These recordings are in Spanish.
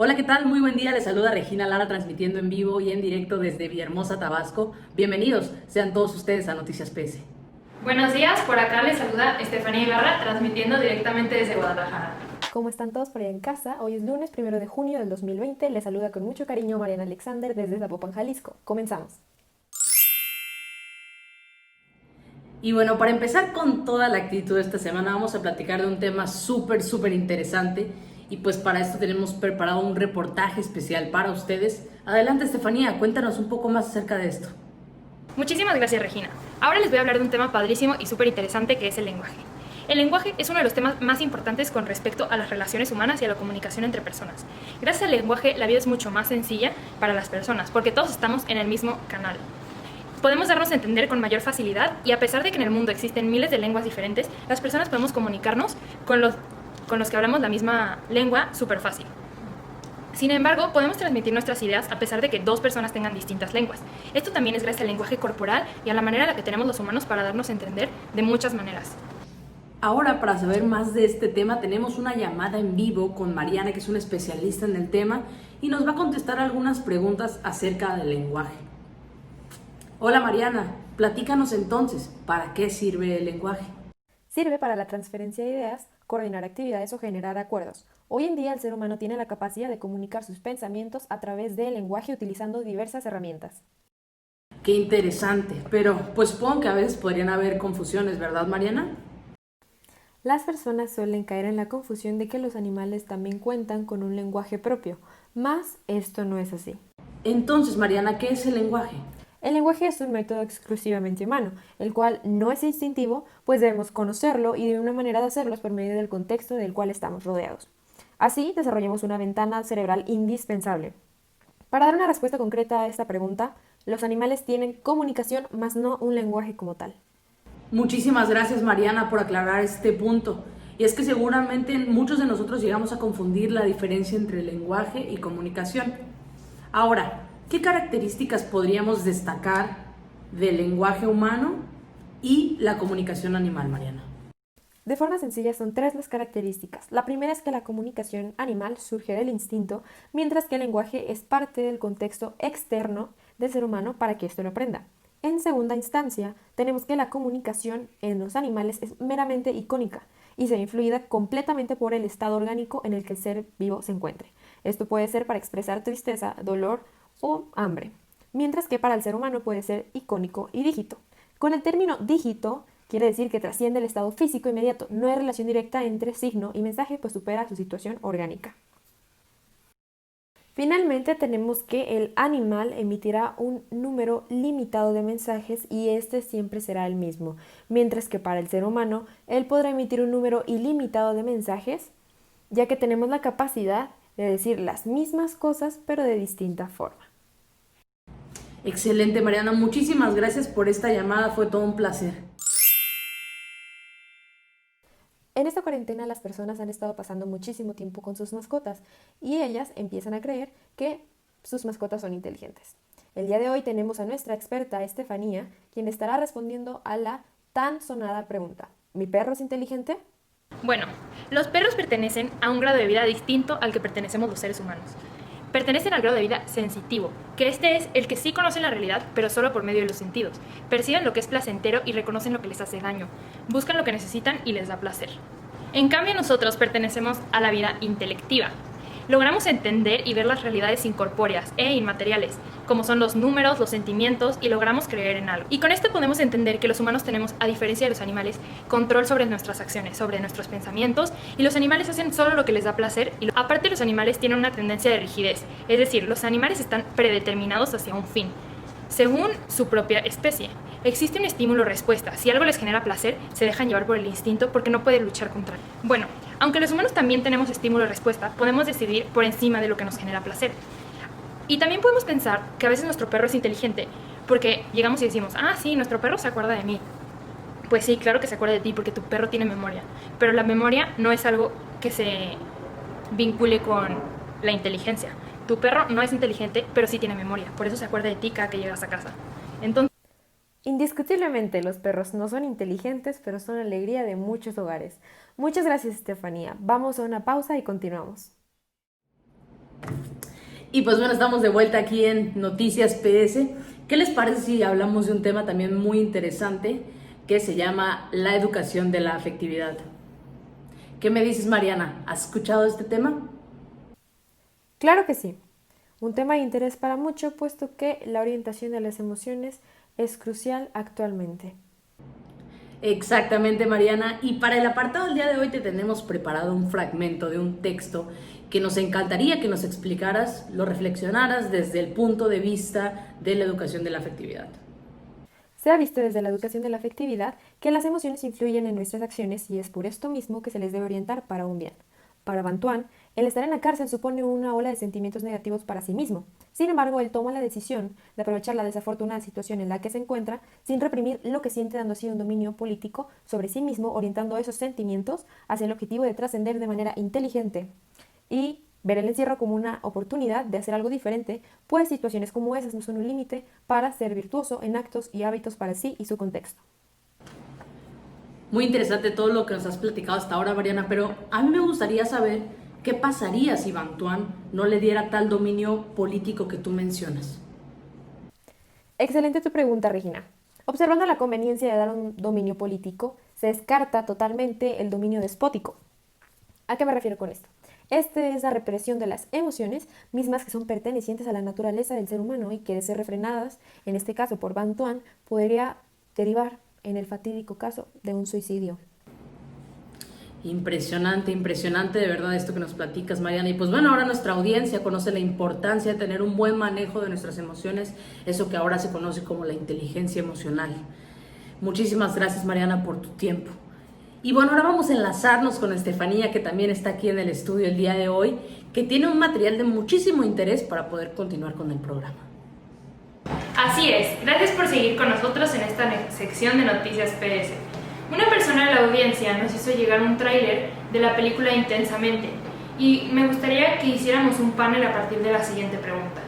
Hola, ¿qué tal? Muy buen día. Les saluda Regina Lara transmitiendo en vivo y en directo desde Villahermosa, Tabasco. Bienvenidos sean todos ustedes a Noticias PS. Buenos días, por acá les saluda Estefanía Ibarra transmitiendo directamente desde Guadalajara. ¿Cómo están todos por allá en casa? Hoy es lunes 1 de junio del 2020. Les saluda con mucho cariño Mariana Alexander desde Zapopan, Jalisco. Comenzamos. Y bueno, para empezar con toda la actitud de esta semana, vamos a platicar de un tema súper interesante. Y pues para esto tenemos preparado un reportaje especial para ustedes. Adelante, Estefanía, cuéntanos un poco más acerca de esto. Muchísimas gracias, Regina. Ahora les voy a hablar de un tema padrísimo y súper interesante que es el lenguaje. El lenguaje es uno de los temas más importantes con respecto a las relaciones humanas y a la comunicación entre personas. Gracias al lenguaje, la vida es mucho más sencilla para las personas, porque todos estamos en el mismo canal. Podemos darnos a entender con mayor facilidad y a pesar de que en el mundo existen miles de lenguas diferentes, las personas podemos comunicarnos con los que hablamos la misma lengua súper fácil. Sin embargo, podemos transmitir nuestras ideas a pesar de que dos personas tengan distintas lenguas. Esto también es gracias al lenguaje corporal y a la manera en la que tenemos los humanos para darnos a entender de muchas maneras. Ahora, para saber más de este tema, tenemos una llamada en vivo con Mariana, que es una especialista en el tema, y nos va a contestar algunas preguntas acerca del lenguaje. Hola Mariana, platícanos entonces, ¿para qué sirve el lenguaje? Sirve para la transferencia de ideas, coordinar actividades o generar acuerdos. Hoy en día el ser humano tiene la capacidad de comunicar sus pensamientos a través del lenguaje utilizando diversas herramientas. Qué interesante, pero pues supongo que a veces podrían haber confusiones, ¿verdad Mariana? Las personas suelen caer en la confusión de que los animales también cuentan con un lenguaje propio, mas esto no es así. Entonces Mariana, ¿qué es el lenguaje? El lenguaje es un método exclusivamente humano, el cual no es instintivo, pues debemos conocerlo y de una manera de hacerlo es por medio del contexto del cual estamos rodeados. Así desarrollamos una ventana cerebral indispensable. Para dar una respuesta concreta a esta pregunta, los animales tienen comunicación, mas no un lenguaje como tal. Muchísimas gracias Mariana por aclarar este punto. Y es que seguramente muchos de nosotros llegamos a confundir la diferencia entre lenguaje y comunicación. Ahora, ¿qué características podríamos destacar del lenguaje humano y la comunicación animal, Mariana? De forma sencilla son tres las características. La primera es que la comunicación animal surge del instinto, mientras que el lenguaje es parte del contexto externo del ser humano para que éste lo aprenda. En segunda instancia, tenemos que la comunicación en los animales es meramente icónica y se ve influida completamente por el estado orgánico en el que el ser vivo se encuentre. Esto puede ser para expresar tristeza, dolor o hambre, mientras que para el ser humano puede ser icónico y dígito. Con el término dígito quiere decir que trasciende el estado físico inmediato, no hay relación directa entre signo y mensaje, pues supera su situación orgánica. Finalmente tenemos que el animal emitirá un número limitado de mensajes y este siempre será el mismo, mientras que para el ser humano él podrá emitir un número ilimitado de mensajes, ya que tenemos la capacidad de decir las mismas cosas pero de distinta forma. Excelente, Mariana. Muchísimas gracias por esta llamada. Fue todo un placer. En esta cuarentena las personas han estado pasando muchísimo tiempo con sus mascotas y ellas empiezan a creer que sus mascotas son inteligentes. El día de hoy tenemos a nuestra experta Estefanía, quien estará respondiendo a la tan sonada pregunta: ¿mi perro es inteligente? Bueno, los perros pertenecen a un grado de vida distinto al que pertenecemos los seres humanos. Pertenecen al grado de vida sensitivo, que este es el que sí conocen la realidad, pero solo por medio de los sentidos. Perciben lo que es placentero y reconocen lo que les hace daño. Buscan lo que necesitan y les da placer. En cambio, nosotros pertenecemos a la vida intelectiva. Logramos entender y ver las realidades incorpóreas e inmateriales, como son los números, los sentimientos, y logramos creer en algo. Y con esto podemos entender que los humanos tenemos, a diferencia de los animales, control sobre nuestras acciones, sobre nuestros pensamientos, y los animales hacen solo lo que les da placer. Y aparte, los animales tienen una tendencia de rigidez, es decir, los animales están predeterminados hacia un fin, según su propia especie. Existe un estímulo-respuesta. Si algo les genera placer, se dejan llevar por el instinto porque no pueden luchar contra él. Bueno, aunque los humanos también tenemos estímulo-respuesta, podemos decidir por encima de lo que nos genera placer. Y también podemos pensar que a veces nuestro perro es inteligente porque llegamos y decimos: ah, sí, nuestro perro se acuerda de mí. Pues sí, claro que se acuerda de ti porque tu perro tiene memoria. Pero la memoria no es algo que se vincule con la inteligencia. Tu perro no es inteligente, pero sí tiene memoria. Por eso se acuerda de ti cada que llegas a casa. Entonces, Indiscutiblemente los perros no son inteligentes, pero son la alegría de muchos hogares. Muchas gracias, Estefanía. Vamos a una pausa y continuamos. Y pues bueno, estamos de vuelta aquí en Noticias PS. ¿Qué les parece si hablamos de un tema también muy interesante que se llama la educación de la afectividad? ¿Qué me dices, Mariana? ¿Has escuchado este tema? Claro que sí. Un tema de interés para mucho, puesto que la orientación de las emociones es crucial actualmente. Exactamente, Mariana. Y para el apartado del día de hoy te tenemos preparado un fragmento de un texto que nos encantaría que nos explicaras, lo reflexionaras desde el punto de vista de la educación de la afectividad. Se ha visto desde la educación de la afectividad que las emociones influyen en nuestras acciones y es por esto mismo que se les debe orientar para un bien. Para Bantuan, el estar en la cárcel supone una ola de sentimientos negativos para sí mismo. Sin embargo, él toma la decisión de aprovechar la desafortunada situación en la que se encuentra sin reprimir lo que siente, dando así un dominio político sobre sí mismo, orientando esos sentimientos hacia el objetivo de trascender de manera inteligente y ver el encierro como una oportunidad de hacer algo diferente, pues situaciones como esas no son un límite para ser virtuoso en actos y hábitos para sí y su contexto. Muy interesante todo lo que nos has platicado hasta ahora, Mariana, pero a mí me gustaría saber qué pasaría si Bantuan no le diera tal dominio político que tú mencionas. Excelente tu pregunta, Regina. Observando la conveniencia de dar un dominio político, se descarta totalmente el dominio despótico. ¿A qué me refiero con esto? Este es la represión de las emociones, mismas que son pertenecientes a la naturaleza del ser humano y que, de ser refrenadas, en este caso por Bantuan, podría derivar en el fatídico caso de un suicidio. Impresionante, impresionante de verdad esto que nos platicas, Mariana. Y pues bueno, ahora nuestra audiencia conoce la importancia de tener un buen manejo de nuestras emociones, eso que ahora se conoce como la inteligencia emocional. Muchísimas gracias, Mariana, por tu tiempo. Y bueno, ahora vamos a enlazarnos con Estefanía, que también está aquí en el estudio el día de hoy, que tiene un material de muchísimo interés para poder continuar con el programa. Así es, gracias por seguir con nosotros en esta sección de Noticias PS. Una persona de la audiencia nos hizo llegar un tráiler de la película Intensamente y me gustaría que hiciéramos un panel a partir de la siguiente pregunta.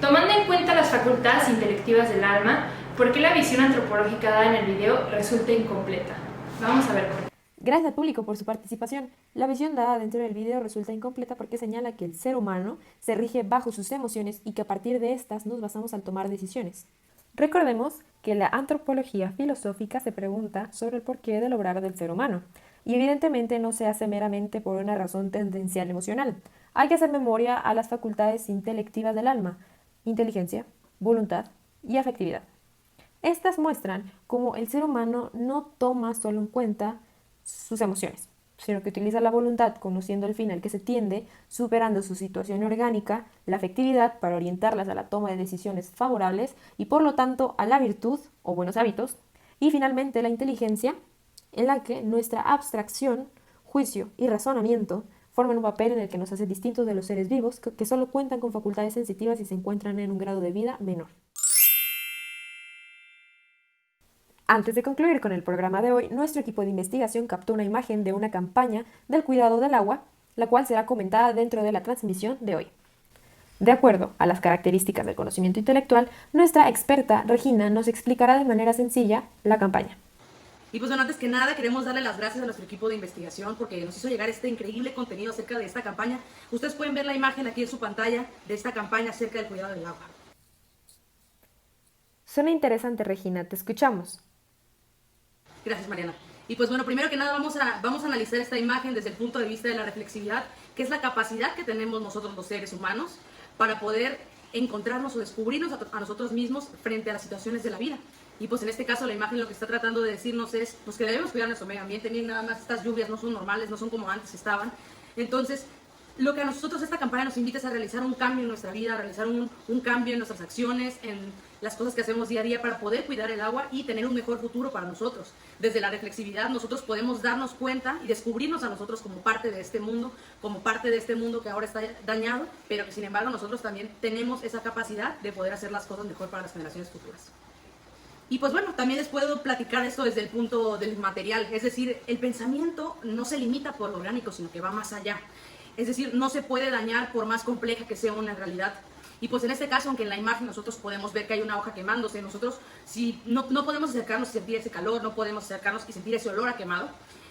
Tomando en cuenta las facultades intelectivas del alma, ¿por qué la visión antropológica dada en el video resulta incompleta? Vamos a ver por qué. Gracias al público por su participación. La visión dada dentro del video resulta incompleta porque señala que el ser humano se rige bajo sus emociones y que a partir de estas nos basamos al tomar decisiones. Recordemos que la antropología filosófica se pregunta sobre el porqué del obrar del ser humano, y evidentemente no se hace meramente por una razón tendencial emocional. Hay que hacer memoria a las facultades intelectivas del alma: inteligencia, voluntad y afectividad. Estas muestran cómo el ser humano no toma solo en cuenta sus emociones, sino que utiliza la voluntad, conociendo el fin al que se tiende, superando su situación orgánica, la afectividad, para orientarlas a la toma de decisiones favorables y por lo tanto a la virtud o buenos hábitos, y finalmente la inteligencia, en la que nuestra abstracción, juicio y razonamiento forman un papel en el que nos hace distintos de los seres vivos que solo cuentan con facultades sensitivas y se encuentran en un grado de vida menor. Antes de concluir con el programa de hoy, nuestro equipo de investigación captó una imagen de una campaña del cuidado del agua, la cual será comentada dentro de la transmisión de hoy. De acuerdo a las características del conocimiento intelectual, nuestra experta Regina nos explicará de manera sencilla la campaña. Y pues bueno, antes que nada queremos darle las gracias a nuestro equipo de investigación porque nos hizo llegar este increíble contenido acerca de esta campaña. Ustedes pueden ver la imagen aquí en su pantalla de esta campaña acerca del cuidado del agua. Suena interesante, Regina, te escuchamos. Gracias, Mariana. Y pues bueno, primero que nada vamos a analizar esta imagen desde el punto de vista de la reflexividad, que es la capacidad que tenemos nosotros los seres humanos para poder encontrarnos o descubrirnos a nosotros mismos frente a las situaciones de la vida. Y pues en este caso la imagen lo que está tratando de decirnos es pues, que debemos cuidar nuestro medio ambiente. Miren, nada más estas lluvias no son normales, no son como antes estaban. Entonces, lo que a nosotros esta campaña nos invita es a realizar un cambio en nuestra vida, a realizar un cambio en nuestras acciones, en las cosas que hacemos día a día para poder cuidar el agua y tener un mejor futuro para nosotros. Desde la reflexividad nosotros podemos darnos cuenta y descubrirnos a nosotros como parte de este mundo que ahora está dañado, pero que sin embargo nosotros también tenemos esa capacidad de poder hacer las cosas mejor para las generaciones futuras. Y pues bueno, también les puedo platicar esto desde el punto del material, es decir, el pensamiento no se limita por lo orgánico, sino que va más allá. Es decir, no se puede dañar por más compleja que sea una realidad. Y pues en este caso, aunque en la imagen nosotros podemos ver que hay una hoja quemándose, nosotros si no podemos acercarnos y sentir ese calor, no podemos acercarnos y sentir ese olor a quemado,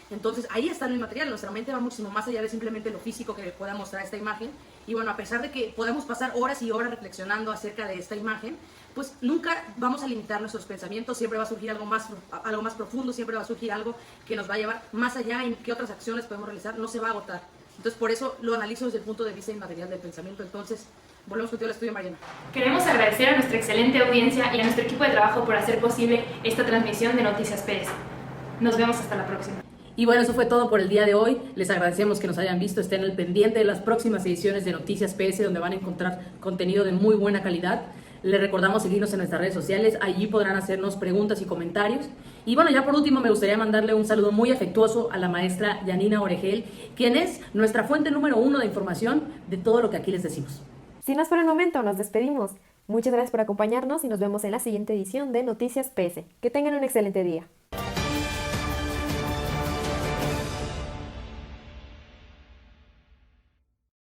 Entonces ahí está lo inmaterial, nuestra mente va muchísimo más allá de simplemente lo físico que pueda mostrar esta imagen. Y bueno, a pesar de que podemos pasar horas y horas reflexionando acerca de esta imagen, pues nunca vamos a limitar nuestros pensamientos, siempre va a surgir algo más profundo, siempre va a surgir algo que nos va a llevar más allá y qué otras acciones podemos realizar, no se va a agotar. Entonces por eso lo analizo desde el punto de vista inmaterial del pensamiento. Entonces, volvemos contigo al estudio, Mariana. Queremos agradecer a nuestra excelente audiencia y a nuestro equipo de trabajo por hacer posible esta transmisión de Noticias PS. Nos vemos hasta la próxima. Y bueno, eso fue todo por el día de hoy. Les agradecemos que nos hayan visto. Estén al pendiente de las próximas ediciones de Noticias PS, donde van a encontrar contenido de muy buena calidad. Les recordamos seguirnos en nuestras redes sociales. Allí podrán hacernos preguntas y comentarios. Y bueno, ya por último me gustaría mandarle un saludo muy afectuoso a la maestra Yanina Oregel, quien es nuestra fuente número 1 de información de todo lo que aquí les decimos. Sin más por el momento, nos despedimos. Muchas gracias por acompañarnos y nos vemos en la siguiente edición de Noticias PS. Que tengan un excelente día.